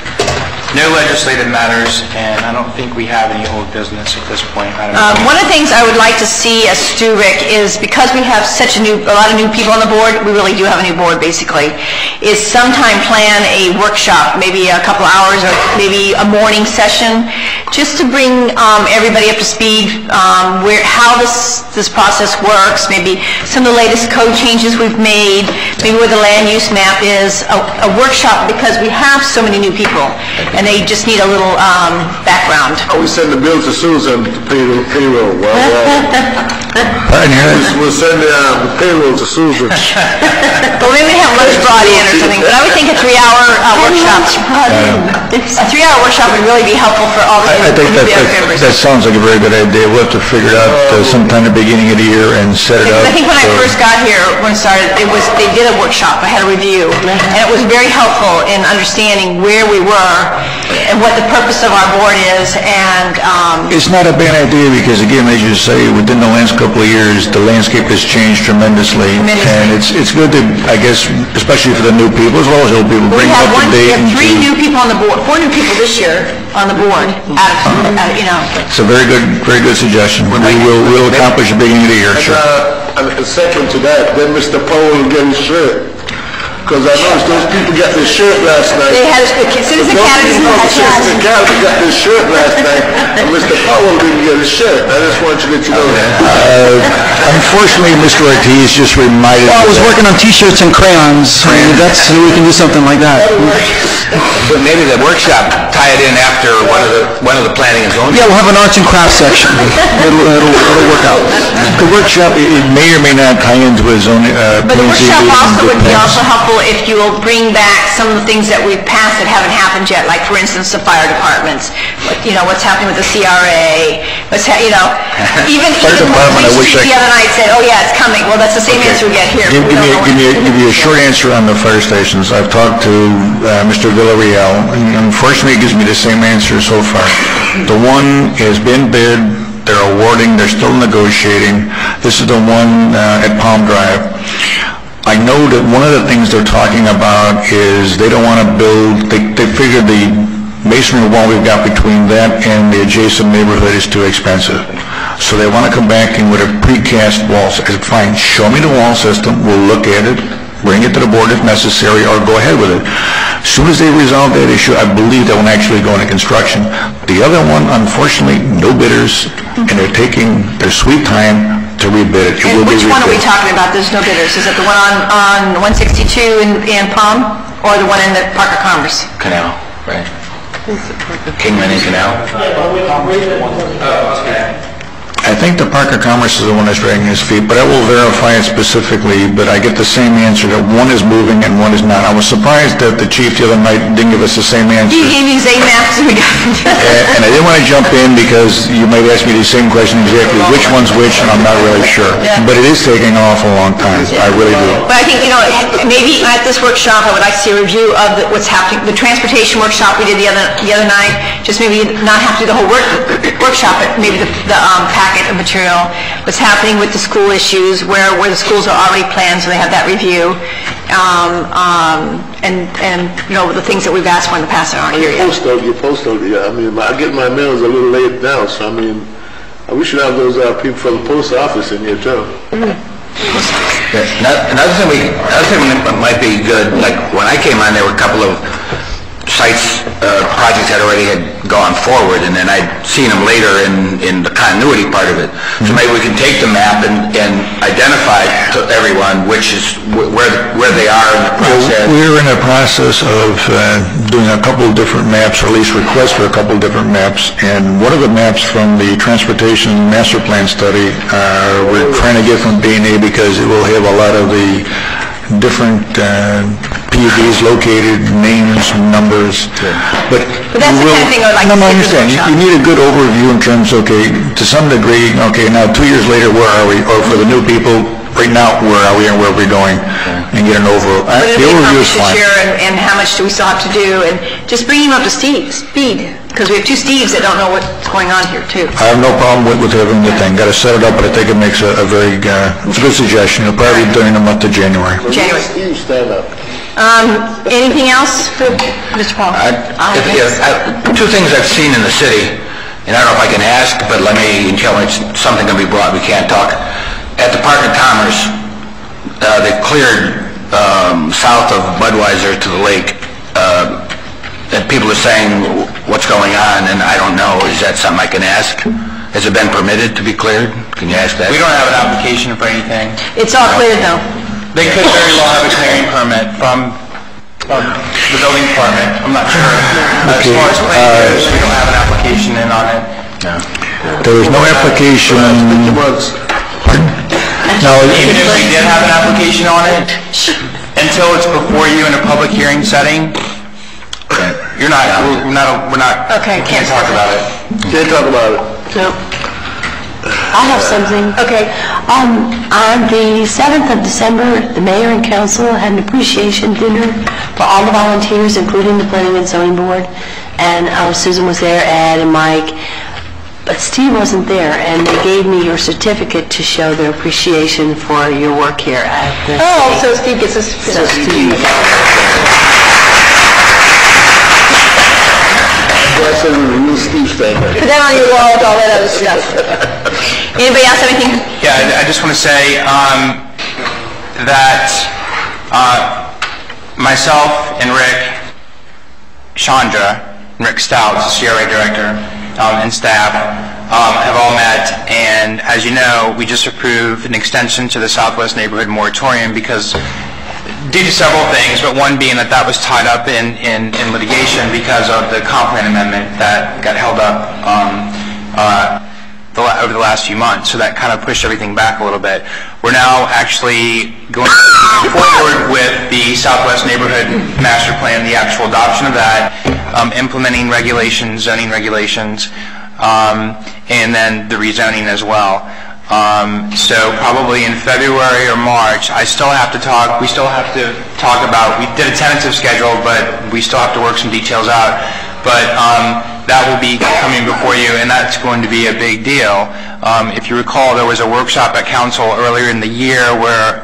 No legislative matters, and I don't think we have any old business at this point. I don't know. One of the things I would like to see as Stu, Rick, is because we have a lot of new people on the board, we really do have a new board basically, is sometime plan a workshop, maybe a couple hours or maybe a morning session, just to bring everybody up to speed, how this process works, maybe some of the latest code changes we've made, maybe where the land use map is, a workshop, because we have so many new people, and they just need a little background. We send the bill to Susan to pay the payroll. We'll send the payroll to Susan. Well, maybe we have lunch brought in or something, but I would think a 3-hour workshop. A 3-hour workshop would really be helpful for all the I think members. that sounds like a very good idea. We'll have to figure it out sometime at the beginning of the year and set it up. I think when I first got here, when I started, they did a workshop. I had a review, and it was very helpful in understanding where we were and what the purpose of our board is. And it's not a bad idea because, again, as you say, within the last couple of years, the landscape has changed tremendously. And it's good to, I guess, especially for the new people as well as old people, bring up to date. We have 3 new people on the board, 4 new people this year on the board. It's a very good suggestion. We'll accomplish the beginning of the year, sure. And second to that, then Mr. Powell will get his shirt. Because I noticed those people got their shirt last night. They had the Citizen Academy. Citizen Academy got their shirt last night, and Mr. Powell didn't get his shirt. I just want you to let you know that. Unfortunately, Mr. Ortiz just reminded me. Well, I was working on T-shirts and crayons. We can do something like that. But maybe the workshop, tie it in after one of the planning and zoning. Yeah, we'll have an arts and crafts section. It'll work out. The workshop, it may or may not tie into his own... But the workshop also would be also helpful if you will bring back some of the things that we've passed that haven't happened yet, like, for instance, the fire departments, what's happening with the CRA, even the other night said, oh yeah, it's coming. Well, that's the same answer we get here. Give me a short answer on the fire stations. I've talked to Mr. Villarreal, and unfortunately, it gives me the same answer so far. The one has been bid, they're awarding, they're still negotiating. This is the one at Palm Drive. I know that one of the things they're talking about is they don't want to build, they figure the masonry wall we've got between that and the adjacent neighborhood is too expensive. So they want to come back in with a precast wall. I said, fine, show me the wall system, we'll look at it, bring it to the board if necessary, or go ahead with it. As soon as they resolve that issue, I believe that will actually go into construction. The other one, unfortunately, no bidders, and they're taking their sweet time to rebid it. And which one are we talking about? There's no bidders. Is it the one on 162 in Palm, or the one in the Park of Commerce? Canal, right? Kingman and Canal. I think the Park of Commerce is the one that's dragging his feet, but I will verify it specifically, but I get the same answer that one is moving and one is not. I was surprised that the chief the other night didn't give us the same answer. He gave me the same answer we got. And I didn't want to jump in because you might ask me the same question exactly, which one's which, and I'm not really sure. Yeah. But it is taking an awful long time. I really do. But I think, maybe at this workshop, I would like to see a review of what's happening. The transportation workshop we did the other night, just maybe not have to do the whole workshop, but maybe the packet of material, what's happening with the school issues, where the schools are already planned, so they have that review, and the things that we've asked for in the past that aren't here yet. Your postal, I mean, I get my mails a little late now, so I mean, we should have those people from the post office in here too. Another thing that might be good, like when I came on, there were a couple of sites, projects that already had gone forward, and then I'd seen them later in the continuity part of it. So maybe we can take the map and identify to everyone which is where they are in the process. We're in a process of doing a couple of different maps, or at least requests for a couple of different maps, and one of the maps from the Transportation Master Plan Study we're trying to get from B&A because it will have a lot of the different PUDs located, names, numbers. But that's the kind of thing I would like to see. I understand. You need a good overview in terms, to some degree, now 2 years later, where are we? Or for the new people, right now, where are we and where are we going? And get an overview. The overview is fine. And how much do we still have to do? And just bring them up to speed. Because we have 2 Steves that don't know what's going on here, too. I have no problem with having the thing. Got to set it up, but I think it makes it's a good suggestion. It'll probably be during the month of January. Steve, stand up. Anything else for Mr. Paul? 2 things I've seen in the city, and I don't know if I can ask, but let me tell me it's something going to be brought. We can't talk. At the Park of Commerce, they cleared south of Budweiser to the lake, and people are saying, what's going on, and I don't know. Is that something I can ask? Has it been permitted to be cleared? Can you ask that? We don't have an application for anything. It's all cleared, though. They could very well have a clearing permit from the building department. I'm not sure. As far as planning goes, we don't have an application in on it. There was no application. No, Even if we did have an application on it, until it's before you in a public hearing setting, we're not, Okay, we can't talk about it. Can't talk about it. No. I have something. Okay. On the 7th of December, the mayor and council had an appreciation dinner for all the volunteers, including the planning and zoning board. And Susan was there, Ed and Mike. But Steve wasn't there, and they gave me your certificate to show their appreciation for your work here at the city. So Steve gets us... So Steve. That's a real Steve thing. Put that on your wall with all that other stuff. Anybody else have anything? Yeah, I just want to say that myself and Rick Stout, the CRA director, and staff have all met, and as you know, we just approved an extension to the Southwest Neighborhood Moratorium because due to several things, but one being that was tied up in litigation because of the comp plan amendment that got held up over the last few months. So that kind of pushed everything back a little bit. We're now actually going forward with the Southwest Neighborhood Master Plan, the actual adoption of that, implementing regulations, zoning regulations, and then the rezoning as well. So probably in February or March, we still have to talk about, we did a tentative schedule, but we still have to work some details out. But that will be coming before you, and that's going to be a big deal. If you recall, there was a workshop at council earlier in the year where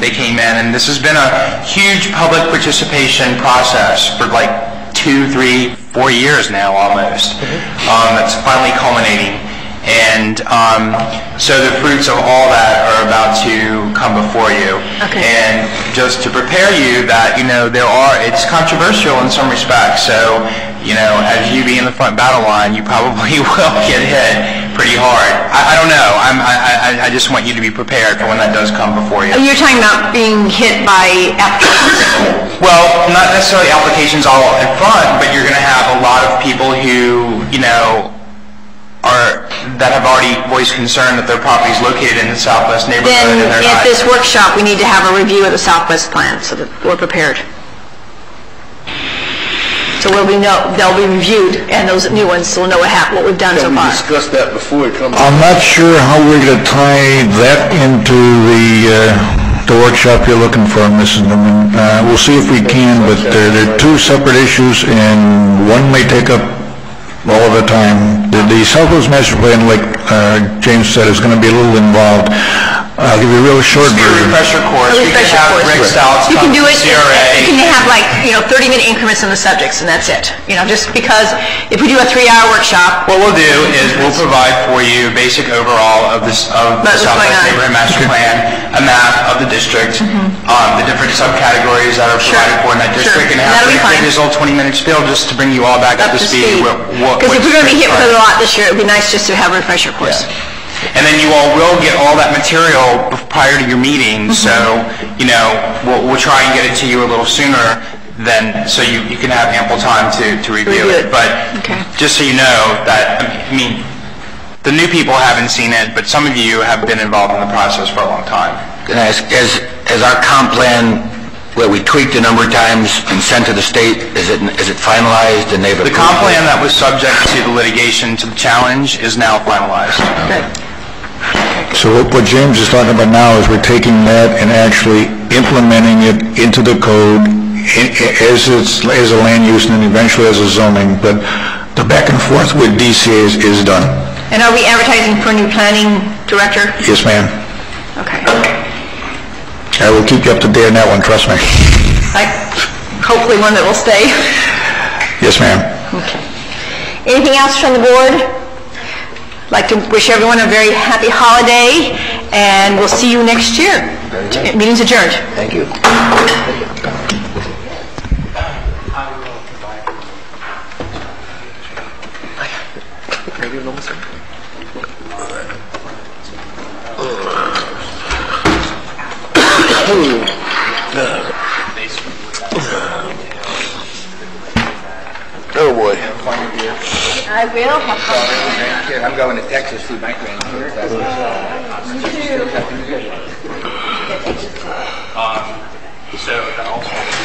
they came in, and this has been a huge public participation process for like 2, 3, 4 years now almost. That's finally culminating. And so the fruits of all that are about to come before you. Okay. And just to prepare you that, it's controversial in some respects. So, as you be in the front battle line, you probably will get hit pretty hard. I don't know. I just want you to be prepared for when that does come before you. You're talking about being hit by applications? Well, not necessarily applications all in front, but you're going to have a lot of people who, that have already voiced concern that their property is located in the Southwest neighborhood. Then and at this workshop, we need to have a review of the Southwest plan so that we're prepared. So they'll be reviewed, and those new ones, so we'll know what we've done so We far. discussed that before it comes. I'm not sure how we're going to tie that into the workshop you're looking for, Mrs. Newman. We'll see if we can, but they're two separate issues, and one may take up all of the time. The Southwest Master Plan, like James said, is going to be a little involved. I'll give you a real short version. A refresher course. We can have Rick Stouts come to CRA. You can have 30-minute increments on the subjects, and that's it. Just because if we do a 3-hour workshop... What we'll do is we'll provide for you a basic overall of the Southwest Neighborhood Master Plan, a map of the district, the different subcategories that are provided for in that district, and have this little 20-minute spiel just to bring you all back up to speed. Because if we're going to be hit with a lot this year, it would be nice just to have a refresher course. Yeah. And then you all will get all that material prior to your meeting, so, we'll try and get it to you a little sooner so you can have ample time to review it. But just so you know that, the new people haven't seen it, but some of you have been involved in the process for a long time. Can I ask, as our comp plan, where we tweaked a number of times and sent to the state, is it finalized and they've approved it? The comp plan that was subject to the litigation, to the challenge, is now finalized. Okay. So what James is talking about now is we're taking that and actually implementing it into the code as a land use and then eventually as a zoning, but the back and forth with DCA is done. And are we advertising for a new planning director? Yes, ma'am. Okay. I will keep you up to date on that one, trust me. Hopefully one that will stay. Yes, ma'am. Okay. Anything else from the board? I'd like to wish everyone a very happy holiday, and we'll see you next year. Meeting's adjourned. Thank you. Oh boy. I will have fun. I'm going to Texas to my grandkids. You too. So also.